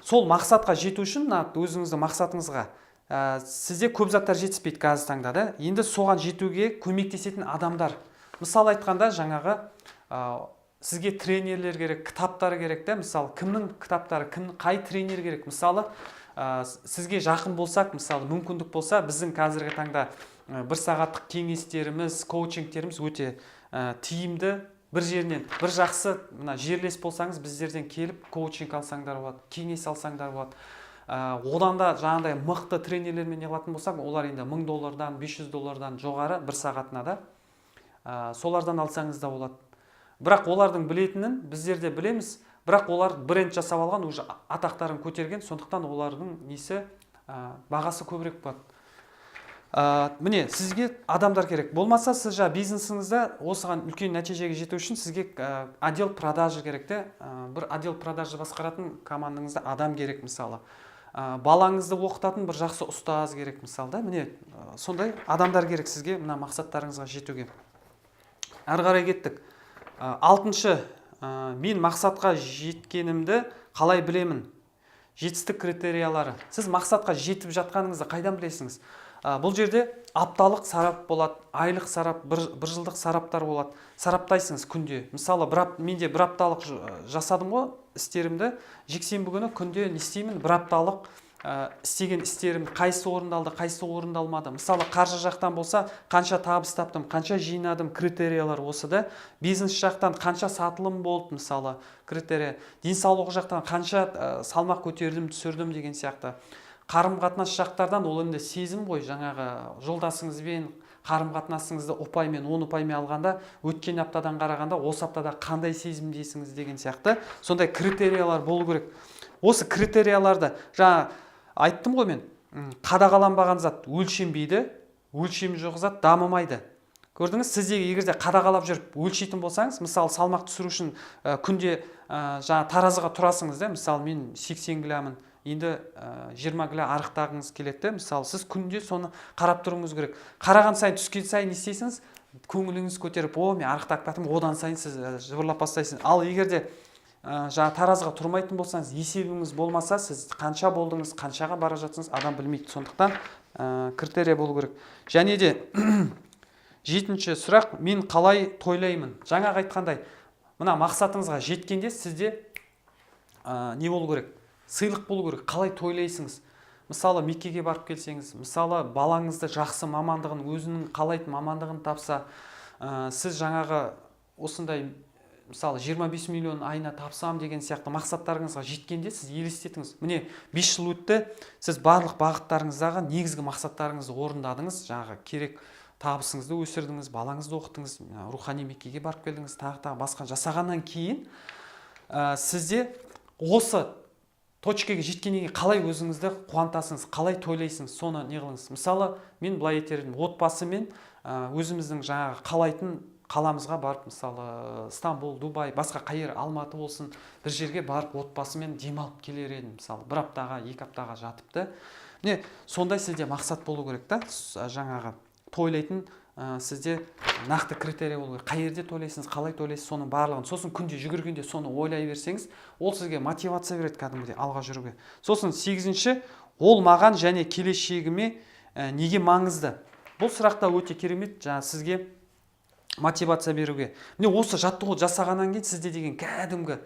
Сол мақсатқа жету үшін, өзіңіздің мақсатыңызға сізде көп заттар жетіспейді қазіргі таңда да. Енді соған жетуге көмектесетін адамдар. Мысалы айтқанда жаңағы сізге тренерлер керек, кітаптар керек та. Мысалы кімнің кітаптары, қай тренер керек? Мысалы сізге жақын болсақ, мысалы мүмкіндік болса, біздің қазіргі таңда 1 сағаттық кеңестеріміз, коучингтеріміз өте тиімді бір жерінен бір жақсы мына жерлес болсаңыз біздерден келіп коучинг алсаңдар болады, кеңес алсаңдар болады. Одан да жаңағыдай мықты тренерлермен не қылатын болсақ, олар енді $1000-дан $500 жоғары бір сағатына да солардан алсаңыз да болады. Бірақ олардың білетінін біздер де білеміз, бірақ олар бренд жасап алған, уже атақтарын көтерген, сондықтан олардың несі бағасы көбірек болады. Міне сізге адамдар керек. Болмаса сіз бизнесіңізде осыған үлкен нәтижеге жету үшін сізге отдел продажи керек те. Бір отдел продажи басқаратын командаңызда адам керек мысалы. Балаңызды оқытатын бір жақсы ұстаз керек мысалы да. Міне сондай адамдар керек сізге мына мақсаттарыңызға жетуге. Әрі қарай кеттік. Алтыншы, мен мақсатқа жеткенімді қалай білемін? Жетістік критериялары. Сіз мақсатқа жетіп жатқаныңызды қайдан білесіңіз? Бұл жерде апталық сарап болады, айлық сарап, бір жылдық сараптар болады. Сараптайсыңыз күнде. Мысалы, менде бір апталық жасадым ғой істерімді. Жексенбі күні күнде не істеймін? Бір апталық істеген істерім қайсы орындалды, қайсы орындалмады. Мысалы, қаржы жақтан болса, қанша табыс таптым, қанша жинадым, критериялар осы да. Бизнес жақтан қанша сатылым болды, мысалы, критерия. Денсаулық жақтан қанша салмақ көтердім, түсірдім деген сияқты. Қарым-қатынас жақтардан ол енді сезім ғой, жаңағы жолдасыңызбен қарым-қатынасыңызды ұпаймен, 10 ұпаймен алғанда, өткен аптадан қарағанда, осы аптада қандай сезімдесіңіз деген сияқты. Сондай критериялар болу керек. Осы критерияларды жаңа айттым ғой мен, қадағаланбаған зат өлшенбейді, өлшемі жоқ зат дамымайды. Көрдіңіз, сіздегі егерде қадағалап жүріп өлшейтін болсаңыз, мысалы салмақ түсіру үшін күнде жаңа таразыға тұрасыңыз да, мысалы мен 80 киломын, енді 20 кило арықтағыңыз келеді. Мысалы сіз күнде соны қарап тұруыңыз керек. Қараған сайын, түскен сайын не істейсіңіз? Көңіліңіз көтеріп, мен арықтап кеттім, одан сайын сіз жыбырлап бастайсыз. Ал егерде жаңа таразыға тұрмайтын болсаңыз, есебіңіз болмаса, сіз қанша болдыңыз, қаншаға бара жатсыңыз, адам білмейді. Сондықтан критерия болу керек. Және де жетінші сұрақ, мен қалай тойлаймын? Жаңағы айтқандай, мына мақсатыңызға жеткенде сізде не болу керек? Сыйлық болу керек. Қалай тойлайсыңыз? Мысалы, Меккеге барып келсеңіз, мысалы, балаңызды жақсы мамандығын, өзінің қалайтын мамандығын тапса, сіз жаңағы осындай, мысалы, 25 миллион айына тапсам деген сияқты мақсаттарыңызға жеткенде сіз елестетіңіз. Міне, 5 жыл өтті, сіз барлық бағыттарыңыздағы негізгі мақсаттарыңызды орындадыңыз, жаңағы керек табысыңызды өсірдіңіз, балаңызды оқыттыңыз, рухани Меккеге барып келдіңіз, тағы басқа жасағаннан кейін сізде осы точкаға жеткеннен кейін қалай өзіңізді қуантасыңыз, қалай тойлайсыңыз, соны не қылыңыз. Мысалы, мен былай айтар едім, отбасымен өзіміздің жаңағы қалайтын қаламызға барып, мысалы, Стамбул, Дубай, басқа қайыр, Алматы болсын, бір жерге барып отбасымен демалып келер едім. Мысалы, бір аптаға, 2 аптаға жатыпты. Міне, сондай сізде мақсат болу керек та, жаңағы тойлайтын сізде нақты критерия болу керек. Қай жерде тойлайсыңыз, қалай тойлайсыз, соның барлығын. Сосын күнде жүгіргенде соны ойлай берсеңіз, ол сізге мотивация береді кәдімгідей алға жүруге. Сосын 8-ші, ол маған және келешегіме неге маңызды? Бұл сұрақта өте керемет, жаңа сізге мотивация беруге. Міне осы жаттығу жасағаннан кейін сізде деген кәдімгі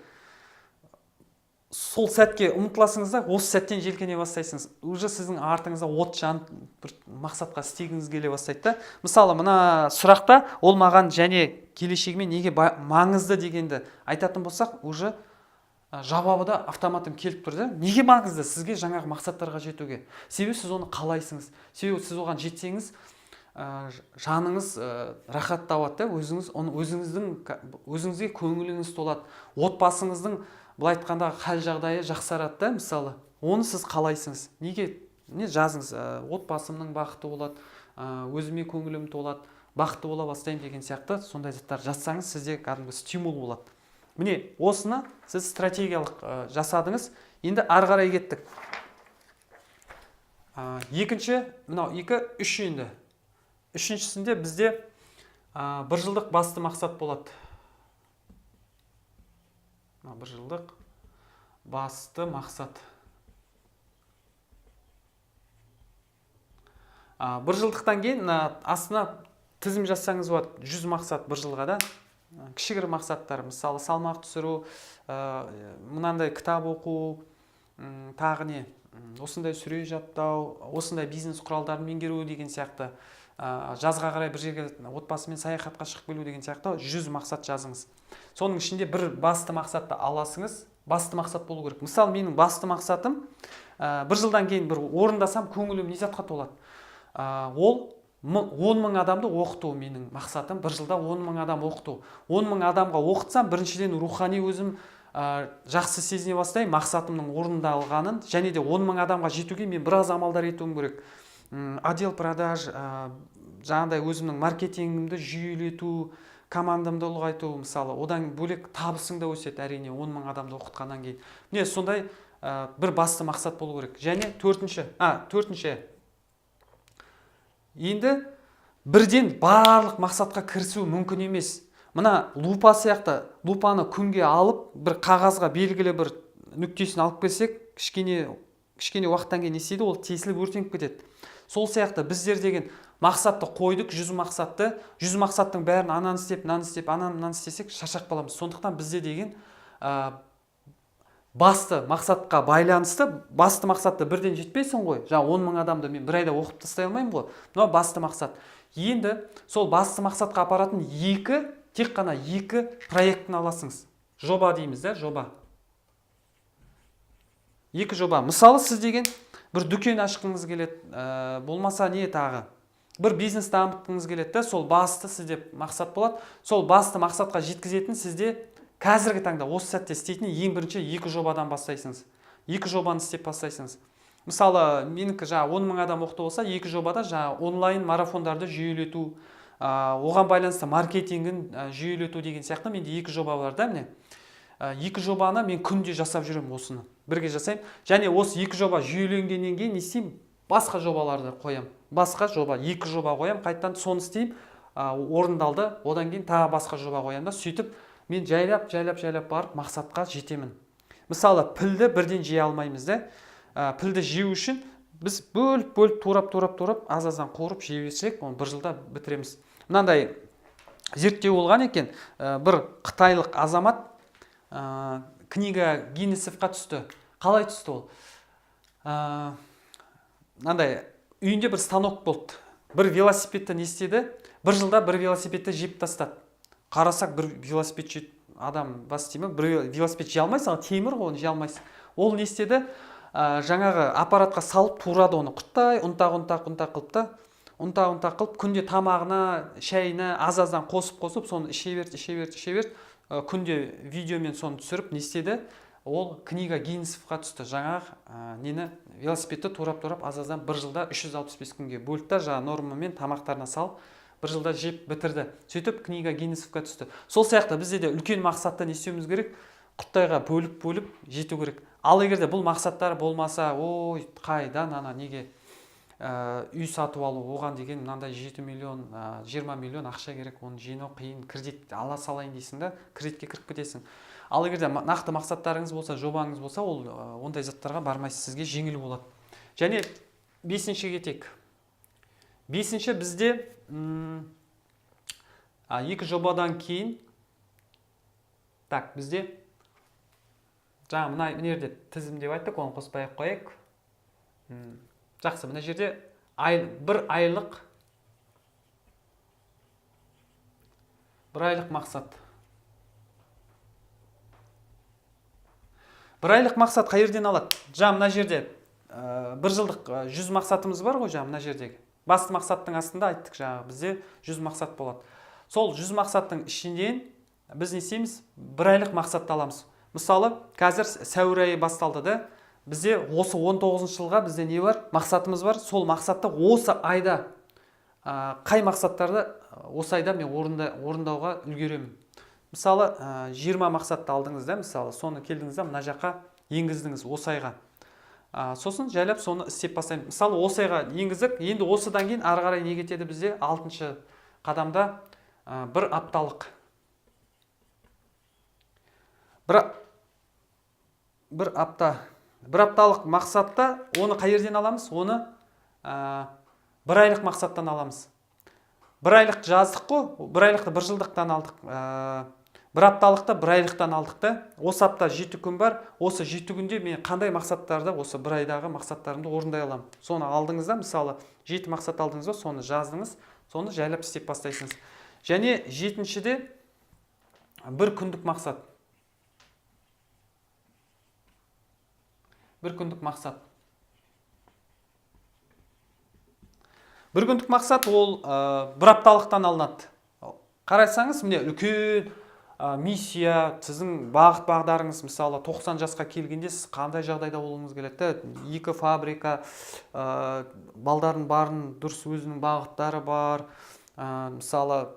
сол сәтке ұмтыласыңыз да, осы сәттен желкене бастайсыңыз. Уже сіздің артыңызда от жанып бір мақсатқа істегіңіз келе бастайды да. Мысалы, мына сұрақта ол маған және келешегіме неге маңызды дегенді айтатын болсақ, уже жауабы да автоматом келіп тұр да. Неге маңызды? Сізге жаңағы мақсаттарға жетуге. Себебі сіз оны қалайсыңыз. Себебі сіз оған жетсеңіз, жаныңыз рахат табады да, өзіңізге көңіліңіз толады. Отбасыңыздың былай айтқанда хал жағдайы жақсарады да, мысалы. Оны сіз қалайсыңыз. Не жазыңыз, отбасымның бақыты болады, өзіме көңілім толады, бақытты бола бастаймын деген сияқты сондай заттар жазсаңыз, сізде кәдімгі стимул болады. Міне, осыны сіз стратегиялық жасадыңыз. Енді ары қарай кеттік. Екінші, мынау 2-3 енді. Үшіншісінде бізде бір жылдық басты мақсат болады. Бір жылдық басты мақсат. Бір жылдықтан кейін астына тізім жазсаңыз болады. 100 мақсат бір жылға да. Кішігірім мақсаттар, мысалы салмақ түсіру, мынандай кітап оқу, тағы не, осындай сүре жаттау, осындай бизнес құралдарын меңгеру деген сияқты жазға қарай бір жерге отбасымен саяхатқа шығып келу деген сияқты 100 мақсат жазыңыз. Соның ішінде бір басты мақсатты аласыңыз. Басты мақсат болу керек. Мысалы, менің басты мақсатым бір жылдан кейін бір орындасам көңілім не затқа толады. Ол 10 мың адамды оқыту менің мақсатым. Бір жылда 10 мың адам оқыту. 10 мың адамға оқытсам, біріншіден рухани өзім жақсы сезіне бастаймын, мақсатымның орындалғанын, және де 10 мың адамға жетуге мен біраз амалдар етуім керек. Отдел продаж, жаңағыдай өзімнің маркетингімді жүйелету, командамды ұлғайту, мысалы, одан бөлек табысың да өседі, әрине 10 мың адамды оқытқаннан кейін. Міне сондай бір басты мақсат болу керек. Және төртінші, енді бірден барлық мақсатқа кірісу мүмкін емес. Мына лупа сияқты, лупаны күнге алып, бір қағазға белгілі бір нүктесін алып келсек, кішкене уақыттан кейін не істейді, ол тесіліп өртеніп кетеді. Сол сияқты біздер деген мақсатты қойдық, 100 мақсатты, 100 мақсаттың бәрін ананы істеп, мынаны істесек шаршап қаламыз. Сондықтан бізде деген басты мақсатқа байланысты, басты мақсатты бірден жетпейсің ғой. Жаңа 10 мың адамды мен бір айда оқып тастай алмаймын ғой. Мынау басты мақсат. Енді сол басты мақсатқа апаратын тек қана екі проектін аласыңыз. Жоба дейміз, жоба. Екі жоба. Мысалы, сіз деген бір дүкен ашқыңыз келеді, болмаса не тағы? Бір бизнес дамытқыңыз келеді, сол басты сізде мақсат болады. Сол басты мақсатқа жеткізетін сізде қазіргі таңда осы сәтте істейтін ең бірінші екі жобадан бастайсыңыз. Екі жобаны істеп бастайсыңыз. Мысалы, менікі 10 мың адам оқыту болса, екі жобада онлайн марафондарды жүйелету, оған байланысты маркетингін жүйелету деген сияқты менде екі жоба бар да, міне. Екі жобаны мен күнде жасап жүремін, осыны бірге жасаймын. Және осы екі жоба жүйеленгеннен кейін не істеймін? Басқа жобаларды қоям. Басқа жоба, екі жоба қоям, қайттан соны істеймін, орындалды, одан кейін тағы басқа жоба қоям да, сөйтіп мен жайлап барып мақсатқа жетемін. Мысалы, пілді бірден жей алмаймыз да. Пілді жеу үшін біз бөліп турап аз-аздан қуырып жей берсек, оны бір жылда бітіреміз. Мынандай зерттеу болған екен, бір қытайлық азамат книга Гиннесовқа түсті. Қалай түсті ол? Мынандай үйінде бір станок болды. Бір велосипедті не істеді? Бір жылда бір велосипедті жеп тастады. Қарасақ, бір велосипед адам бас деймі, бір велосипед жей алмайсың, темір ғой, оны жей алмайсың. Ол не істеді? Жаңағы аппаратқа салып турады оны, құттай, ұнтақ қылып, күнде тамағына, шайына аз-аздан қосып, соны іше берді. Күнде видеомен соны түсіріп, не істеді? Ол книга Гиннесовқа түсті. Жаңағы велосипедті турап аз-аздан бір жылда 365 күнге бөлді, нормамен тамақтарына салып, бір жылда жеп бітірді. Сөйтіп книга Гиннесовқа түсті. Сол сияқты бізде де үлкен мақсатты не істеуіміз керек? Құттайға бөліп жету керек. Ал егерде бұл мақсаттар болмаса, ой, қайдан неге үй сатып алу, оған деген мынандай 7 миллион, 20 миллион ақша керек, оны жинау қиын, кредит ала салайын дейсің да, кредитке кіріп кетесің. Ал егерде нақты мақсаттарыңыз болса, жобаңыз болса, ол ондай заттарға бармайсыз, сізге жеңіл болады. Және бесінші кетек. Бесінші бізде екі жобадан кейін бізде мына жерде тізім деп айттық, оны қоспай қойайық. Жақсы, мына жерде бір айлық мақсат. Бір айлық мақсат қай жерден алады? Мына жерде бір жылдық 100 мақсатымыз бар ғой, мына жердегі. Басты мақсаттың астында айттық, бізде 100 мақсат болады. Сол 100 мақсаттың ішінен біз не істейміз? Бір айлық мақсатты аламыз. Мысалы, қазір сәуір айы басталды да, бізде осы 19 жылға бізде не бар? Мақсатымыз бар. Сол мақсатты осы айда, қай мақсаттарды осы айда мен орындауға үлгеремін. Мысалы, 20 мақсатты алдыңыз да, мысалы, соны келдіңіз да, мына жаққа енгіздіңіз осы айға. Сосын жайлап соны істеп бастаймын. Мысалы, осы айға енгіздік, енді осыдан кейін ары қарай не кетеді бізде? 6-шы қадамда бір апталық. Бір апталық мақсатта оны қай жерден аламыз? Оны бір айлық мақсаттан аламыз. Бір айлық жаздық қой, бір айлықты бір жылдықтан алдық. бір апталықта бір айлықтан алдық та. Осы апта 7 күн бар. Осы 7 күнде мен қандай мақсаттарды, осы бір айдағы мақсаттарымды орындай аламын. Соны алдыңызда, мысалы 7 мақсат алдыңыз ба, соны жаздыңыз, соны жайлап істеп бастайсыңыз. Және жетіншіде бір күндік мақсат. Бір күндік мақсат. Бір күндік мақсат ол бір апталықтан алынады. Қарайсаңыз, міне үлкен миссия, сіздің бағыт бағдарыңыз, мысалы 90 жасқа келгенде сіз қандай жағдайда болуыңыз келеді. 2 фабрика, балдардың барын, дұрыс өзінің бағыттары бар. Мысалы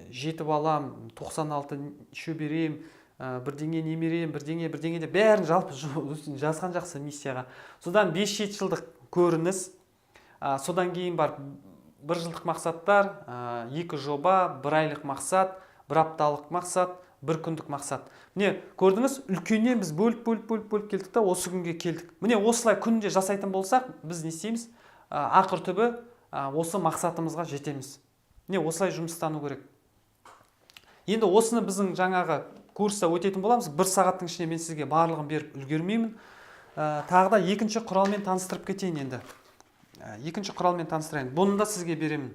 7 балам, 96 шөберем, бірдеңе немерем, бірдеңе деп бәрін жалпы жазған жақсы миссияға. Содан 5-7 жылдық көрініс, содан кейін бар 1 жылдық мақсаттар, 2 жоба, 1 айлық мақсат, 1 апталық мақсат, 1 күндік мақсат. Міне, көрдіңіз, үлкеннен біз бөліп келдік та осы күнге келдік. Міне, осылай күнде жасайтын болсақ, біз не істейміз? Ақыр түбі осы мақсатымызға жетеміз. Міне, осылай жұмыстану керек. Енді осыны біздің жаңағы курста өтетін боламыз. 1 сағаттың ішінде мен сізге барлығын беріп үлгермеймін. Тағы да екінші құралмен таныстырып кетейін енді. Екінші құралмен таныстырайын. Бұны да сізге беремін.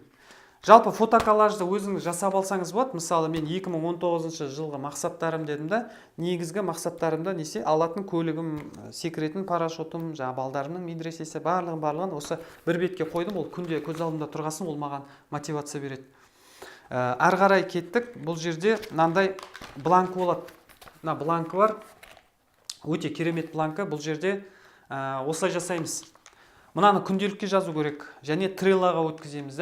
Жалпы фотоколлажды өзіңіз жасап алсаңыз болады. Мысалы, мен 2019 жылғы мақсаттарым дедім да, негізгі мақсаттарымда несе алатын көлігім, секіретін парашютым, балдарымның медресесі, барлығын осы бір бетке қойдым. Ол күнде көз алдымда тұрғасын, ол маған мотивация береді. Ары қарай кеттік. Бұл жерде мынандай бланкі болады. Мына бланкі бар. Өте керемет бланкі. Бұл жерде осылай жасаймыз. Мынаны күнделікке жазу керек. Және треллаға өткіземіз.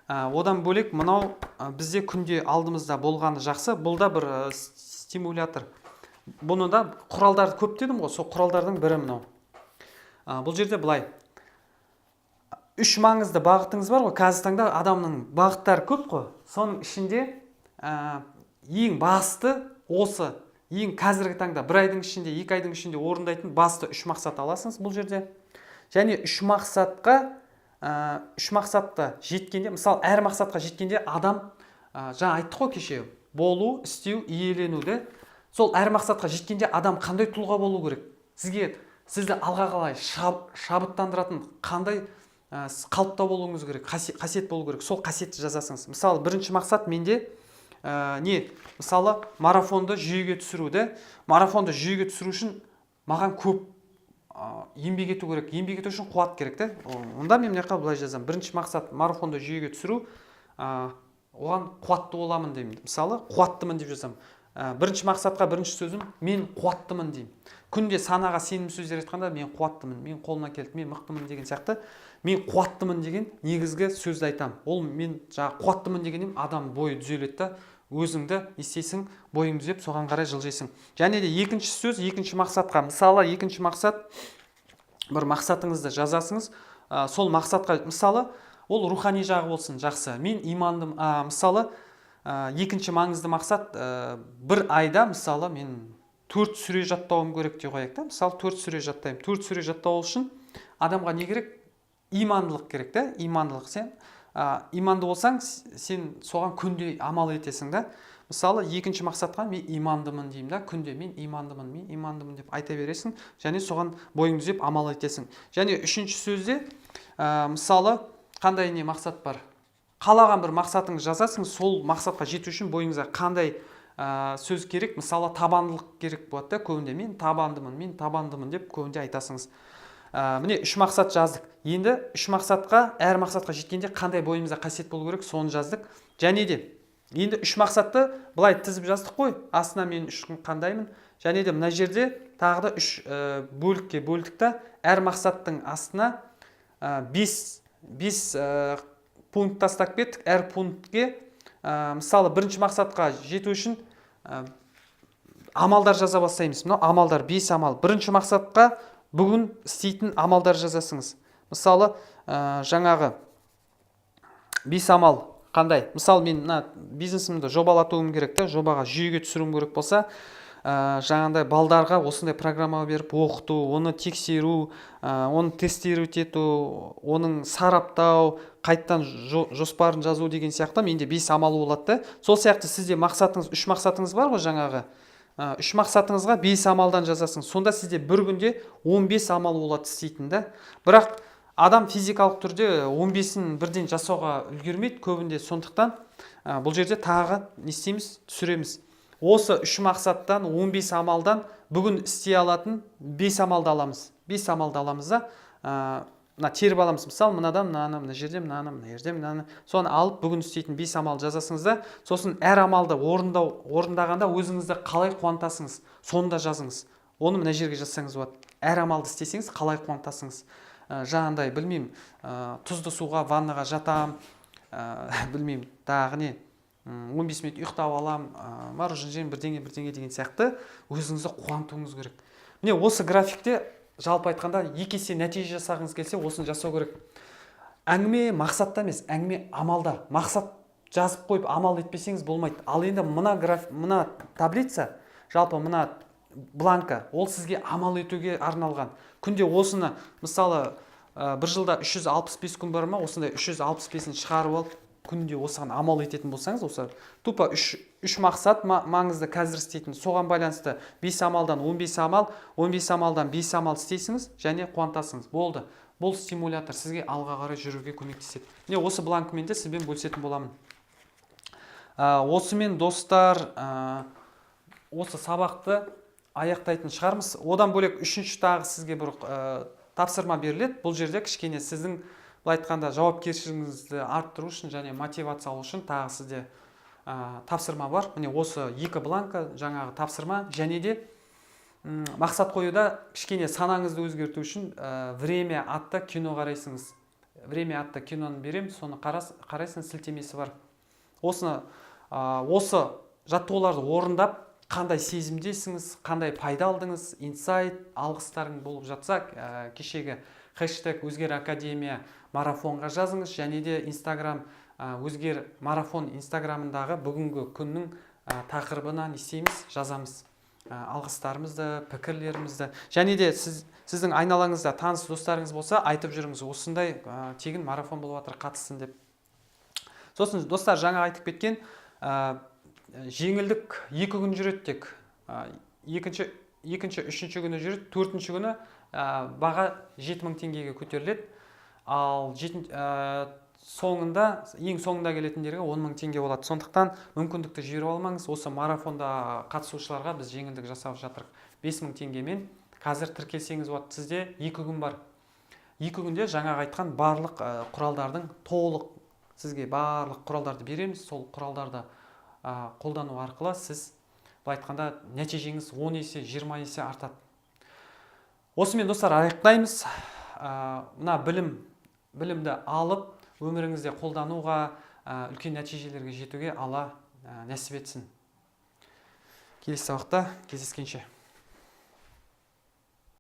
Одан бөлек мынау бізде күнде алдымызда болғаны жақсы. Бұл да бір стимулятор. Бұны да құралдарды көп дедім ғой, сол құралдардың бірі мынау. Бұл жерде былай. 3 маңызды бағытыңыз бар ғой. Қазіргі таңда адамның бағыттары көп қой. Соның ішінде ең басты осы, ең қазіргі таңда 1 айдың ішінде, 2 айдың ішінде орындайтын басты 3 мақсат аласыңыз бұл жерде. Және 3 мақсатқа жеткенде, мысалы әр мақсатқа жеткенде адам, жаңа айттық қой кеше, болу, істеу, иеленуді. Сол әр мақсатқа жеткенде адам қандай тұлға болу керек? Сізді алға қалай шабыттандыратын қандай қалыпта болуыңыз керек, қасиет болу керек. Сол қасиетті жазасыңыз. Мысалы, бірінші мақсат менде мысалы марафонды жүйеге түсіруді. Марафонды жүйеге түсіру үшін маған көп еңбек ету керек. Еңбек ету үшін қуат керек те. Онда мен мына былай жазам. Бірінші мақсат марафонды жүйеге түсіру, оған қуатты боламын деймін. Мысалы, қуаттымын деп жазам. Бірінші мақсатқа бірінші сөзім мен қуаттымын деймін. Күнде санаға сенім сөздер айтқанда мен қуаттымын, мен қолына келді, мен мықтымын деген сияқты. Мен қуаттымын деген негізгі сөзді айтам. Ол мен жаңа қуаттымын дегенім адам бойы түзеледі да, өзіңді істейсің, бойың түзеп, соған қарай жылжайсың. Және де екінші сөз, екінші мақсатқа. Мысалы, екінші мақсат, бір мақсатыңызды жазасыңыз. Сол мақсатқа, мысалы, ол рухани жағы болсын, жақсы. Мен имандым. Мысалы, екінші маңызды мақсат, бір айда, мысалы, мен 4 сүре жаттауым керек деп қояйық та. Мысалы, 4 сүре жаттаймын. 4 сүре жаттау үшін адамға не керек? Имандылық керек та. Имандылық. Сен иманды болсаң, сен соған күнде амал етесің да. Мысалы, екінші мақсатқа мен имандымын деймін да. Күнде мен имандымын деп айта бересің. Және соған бойың түзеп амал етесің. Және үшінші сөзде, мысалы, қандай не мақсат бар? Қалаған бір мақсатыңыз жазасың, сол мақсатқа жету үшін бойыңызға қандай сөз керек? Мысалы, табандылық керек болады да. Көбінде мен табандымын деп көбінде айтасыңыз. Міне 3 мақсат жаздық. Енді 3 мақсатқа, әр мақсатқа жеткенде қандай бойымызда қасиет болу керек, соны жаздық. Және де енді 3 мақсатты былай тізіп жаздық қой. Астына мен 3 қандаймын. Және де мына жерде тағы да 3 бөлікке бөлдік та, әр мақсаттың астына 5 пункт тастап кеттік. Әр пунктке, мысалы, бірінші мақсатқа жету үшін амалдар жаза бастаймыз. Мынау амалдар, 5 амал. Бірінші мақсатқа бүгін істейтін амалдар жазасыңыз. Мысалы, жаңағы 5 амал қандай? Мысалы, мен бизнесімді жобалатуым керек та, жобаға жүйеге түсіруім керек болса, жаңағындай балдарға осындай программа беріп оқыту, оны тексеру, оны тестировать ету, оның сараптау, қайттан жоспарын жазу деген сияқты менде 5 амалы болады да. Сол сияқты сізде мақсатыңыз, 3 мақсатыңыз бар ғой жаңағы. 3 мақсатыңызға 5 амалдан жазасың. Сонда сізде бір күнде 15 амал болады істейтін да. Бірақ адам физикалық түрде 15-ін бірден жасауға үлгермейді көбінде. Сондықтан бұл жерде тағы не істейміз? Түсіреміз. Осы 3 мақсаттан 15 амалдан бүгін істей алатын 5 амалды аламыз. 5 амалды аламыз да. Мына теріп аламыз. Мысалы, мынадан мынаны, мына жерде мынаны, мына жерде мынаны. Соны алып бүгін істейтін 5 амал жазасыңыз да. Сосын әр амалды орындағанда өзіңізді қалай қуантасыңыз, соны да жазыңыз. Оны мына жерге жазсаңыз болады. Әр амалды істесеңіз қалай қуантасыңыз. Жаңағындай, білмеймін, тұзды суға, ваннаға жатам, білмеймін, тағы не, 15 минут ұйықтап алам, мороженое жеймін, бірдеңе деген сияқты өзіңізді қуантуыңыз керек. Міне осы графикте жалпы айтқанда 2 есе нәтиже жасағыңыз келсе, осыны жасау керек. Әңгіме мақсатта емес, әңгіме амалда. Мақсат жазып қойып амал етпесеңіз болмайды. Ал енді мына таблица, жалпы мына бланка, ол сізге амал етуге арналған. Күнде осыны, мысалы, бір жылда 365 күн бар ма, осындай 365-ін шығарып алып, күнде осыған амал ететін болсаңыз, осы тупо 3 мақсат маңызды қазір істейтін, соған байланысты 5 амалдан 15 амал, 15 амалдан 5 амал істейсіңіз және қуантасыңыз. Болды. Бұл стимулятор сізге алға қарай жүруге көмектеседі. Міне осы бланкымен де сізбен бөлісетін боламын. Осымен достар, осы сабақты аяқтайтын шығармыз. Одан бөлек үшінші тағы сізге бір тапсырма беріледі. Бұл жерде кішкене сіздің айтқанда жауапкершілігіңізді арттыру үшін және мотивация алу үшін тағы сізде тапсырма бар. Міне осы 2 бланка жаңағы тапсырма, және де мақсат қоюда кішкене санаңызды өзгерту үшін время атты кино қарайсыңыз. Время атты киноны берем, соны қарайсыңыз, сілтемесі бар. Осы жаттығуларды орындап, қандай сезімдесіңіз, қандай пайда алдыңыз, инсайт, алғыстарың болып жатса, кешегі хэштег өзгер академия марафонға жазыңыз, және де Instagram өзгер марафон инстаграмындағы бүгінгі күннің тақырыбынан істейміз, жазамыз алғыстарымызды, пікірлерімізді, және де сіздің айналаңызда таныс достарыңыз болса, айтып жүріңіз, осындай тегін марафон болып жатыр, қатыссын деп. Сосын достар, жаңа айтып кеткен жеңілдік 2 күн жүреді тек. Екінші, үшінші күні жүреді, 4-ші күні баға 7000 теңгеге көтеріледі. Ал ең соңында келетіндерге 10.000 теңге болады. Сондықтан мүмкіндікті жіберіп алмаңыз. Осы марафонда қатысушыларға біз жеңілдік жасап жатырық. 5000 теңгемен қазір тіркелсеңіз болады. Сізде 2 күн бар. 2 күнде жаңа айтқан барлық құралдардың толық, сізге барлық құралдарды береміз. Сол құралдарды қолдану арқылы сіз айтқанда нәтижеңіз 10 есе, 20 есе артады. Осымен достар, аяқтаймыз. Мына білімді алып, өміріңізде қолдануға, үлкен нәтижелерге жетуге Алла нәсіп етсін. Келесі сабақта кездескенше.